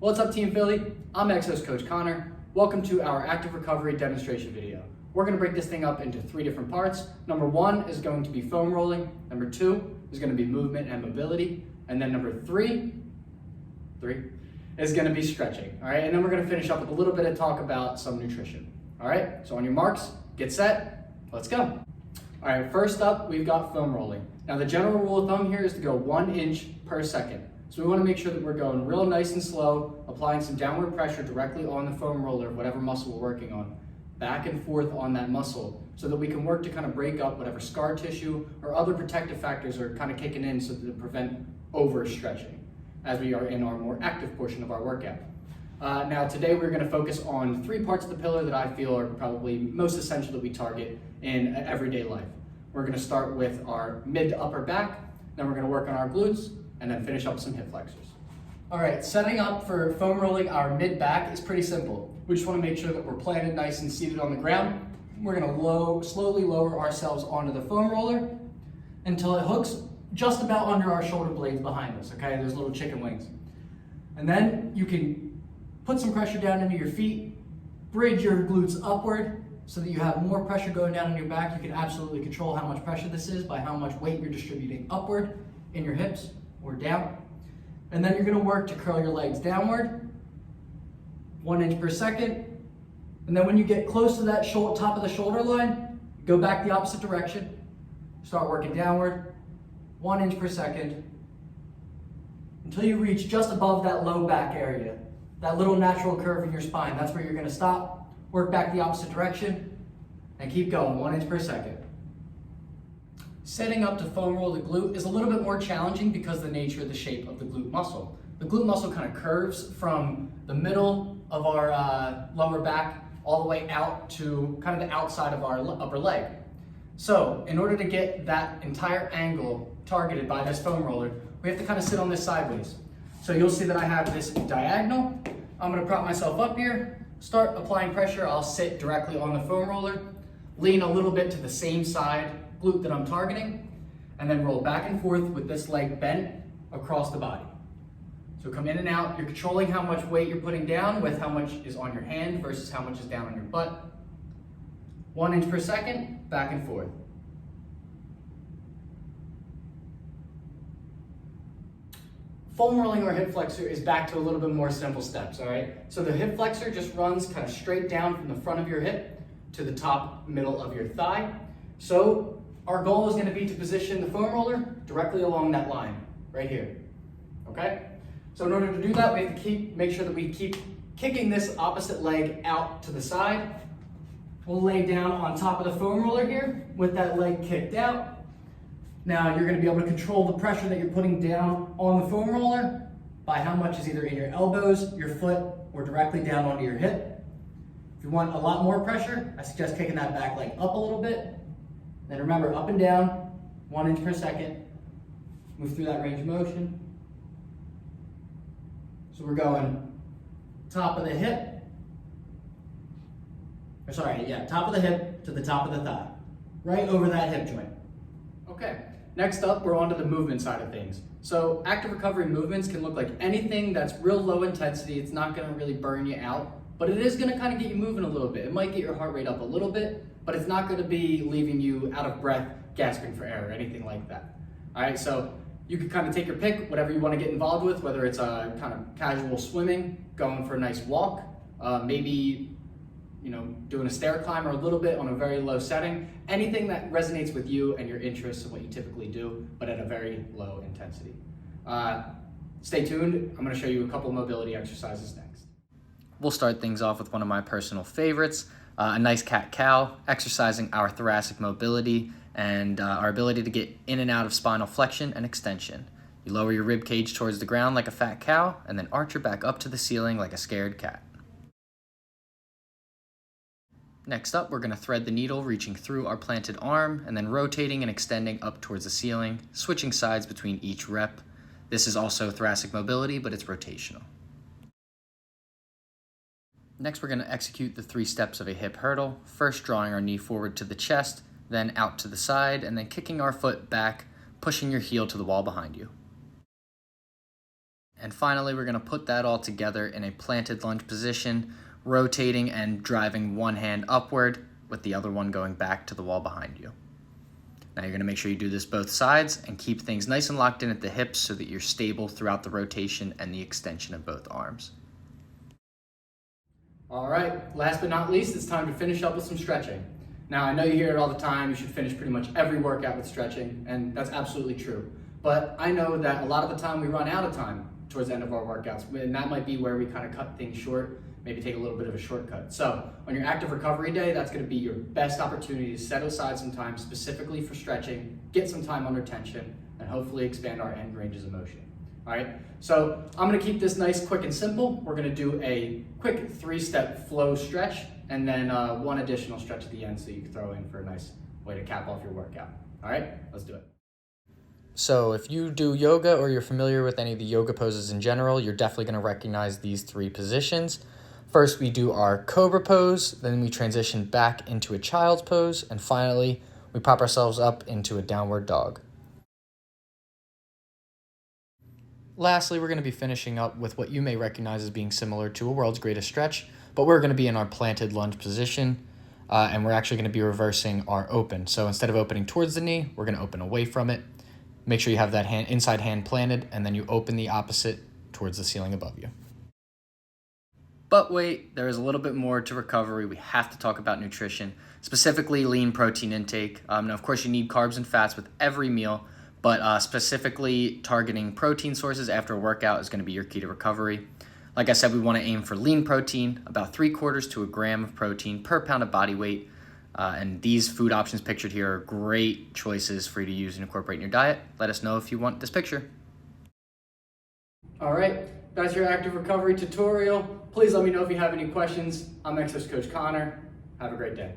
What's up, Team Philly? I'm Exos Coach Connor. Welcome to our active recovery demonstration video. We're going to break this thing up into 3 different parts. Number 1 is going to be foam rolling. Number 2 is going to be movement and mobility. And then number 3 is going to be stretching. All right, and then we're going to finish up with a little bit of talk about some nutrition. All right, so on your marks, get set, let's go. All right, first up, we've got foam rolling. Now the general rule of thumb here is to go 1 inch per second. So we want to make sure that we're going real nice and slow, applying some downward pressure directly on the foam roller, whatever muscle we're working on, back and forth on that muscle, so that we can work to kind of break up whatever scar tissue or other protective factors are kind of kicking in, so to prevent overstretching as we are in our more active portion of our workout. Now today we're going to focus on 3 parts of the pillar that I feel are probably most essential that we target in everyday life. We're going to start with our mid to upper back, then we're going to work on our glutes, and then finish up with some hip flexors. All right, setting up for foam rolling our mid back is pretty simple. We just want to make sure that we're planted nice and seated on the ground. We're going to slowly lower ourselves onto the foam roller until it hooks just about under our shoulder blades behind us, okay? Those little chicken wings. And then you can put some pressure down into your feet, bridge your glutes upward so that you have more pressure going down in your back. You can absolutely control how much pressure this is by how much weight you're distributing upward in your hips or down. And then you're going to work to curl your legs downward, 1 inch per second. And then when you get close to that top of the shoulder line, go back the opposite direction. Start working downward, 1 inch per second, until you reach just above that low back area, that little natural curve in your spine. That's where you're going to stop, work back the opposite direction, and keep going, 1 inch per second. Setting up to foam roll the glute is a little bit more challenging because of the nature of the shape of the glute muscle. The glute muscle kind of curves from the middle of our lower back all the way out to kind of the outside of our upper leg. So in order to get that entire angle targeted by this foam roller, we have to kind of sit on this sideways. So you'll see that I have this diagonal. I'm going to prop myself up here, start applying pressure. I'll sit directly on the foam roller, lean a little bit to the same side glute that I'm targeting, and then roll back and forth with this leg bent across the body. So come in and out. You're controlling how much weight you're putting down with how much is on your hand versus how much is down on your butt. 1 inch per second, back and forth. Foam rolling our hip flexor is back to a little bit more simple steps, all right? So the hip flexor just runs kind of straight down from the front of your hip to the top middle of your thigh. So our goal is going to be to position the foam roller directly along that line, right here, okay? So in order to do that, we have to make sure that we keep kicking this opposite leg out to the side. We'll lay down on top of the foam roller here with that leg kicked out. Now you're going to be able to control the pressure that you're putting down on the foam roller by how much is either in your elbows, your foot, or directly down onto your hip. If you want a lot more pressure, I suggest kicking that back leg up a little bit. Then remember, up and down, 1 inch per second. Move through that range of motion. So we're going top of the hip. Top of the hip to the top of the thigh. Right over that hip joint. Okay, next up, we're on to the movement side of things. So active recovery movements can look like anything that's real low intensity. It's not going to really burn you out, but it is going to kind of get you moving a little bit. It might get your heart rate up a little bit, but it's not going to be leaving you out of breath, gasping for air, or anything like that. All right, so you can kind of take your pick, whatever you want to get involved with, whether it's a kind of casual swimming, going for a nice walk, maybe doing a stair climb or a little bit on a very low setting. Anything that resonates with you and your interests and what you typically do, but at a very low intensity. Stay tuned. I'm going to show you a couple mobility exercises next. We'll start things off with one of my personal favorites, a nice cat-cow, exercising our thoracic mobility and our ability to get in and out of spinal flexion and extension. You lower your rib cage towards the ground like a fat cow, and then arch your back up to the ceiling like a scared cat. Next up, we're going to thread the needle, reaching through our planted arm, and then rotating and extending up towards the ceiling, switching sides between each rep. This is also thoracic mobility, but it's rotational. Next, we're going to execute the 3 steps of a hip hurdle, first drawing our knee forward to the chest, then out to the side, and then kicking our foot back, pushing your heel to the wall behind you. And finally, we're gonna put that all together in a planted lunge position, rotating and driving one hand upward with the other one going back to the wall behind you. Now you're gonna make sure you do this both sides and keep things nice and locked in at the hips so that you're stable throughout the rotation and the extension of both arms. All right, last but not least, it's time to finish up with some stretching. Now, I know you hear it all the time, you should finish pretty much every workout with stretching, and that's absolutely true. But I know that a lot of the time we run out of time towards the end of our workouts, and that might be where we kind of cut things short, maybe take a little bit of a shortcut. So on your active recovery day, that's gonna be your best opportunity to set aside some time specifically for stretching, get some time under tension, and hopefully expand our end ranges of motion. All right, so I'm gonna keep this nice, quick, and simple. We're gonna do a quick 3-step flow stretch, and then one additional stretch at the end so you can throw in for a nice way to cap off your workout. All right, let's do it. So if you do yoga or you're familiar with any of the yoga poses in general, you're definitely gonna recognize these 3 positions. First, we do our cobra pose, then we transition back into a child's pose, and finally, we pop ourselves up into a downward dog. Lastly, we're going to be finishing up with what you may recognize as being similar to a world's greatest stretch, but we're going to be in our planted lunge position, and we're actually going to be reversing our open. So instead of opening towards the knee, we're going to open away from it. Make sure you have that inside hand planted, and then you open the opposite towards the ceiling above you. But wait, there is a little bit more to recovery. We have to talk about nutrition, specifically lean protein intake. Now, of course, you need carbs and fats with every meal, but specifically targeting protein sources after a workout is going to be your key to recovery. Like I said, we want to aim for lean protein, about 3/4 to a gram of protein per pound of body weight. And these food options pictured here are great choices for you to use and incorporate in your diet. Let us know if you want this picture. All right, that's your active recovery tutorial. Please let me know if you have any questions. I'm Exercise Coach Connor. Have a great day.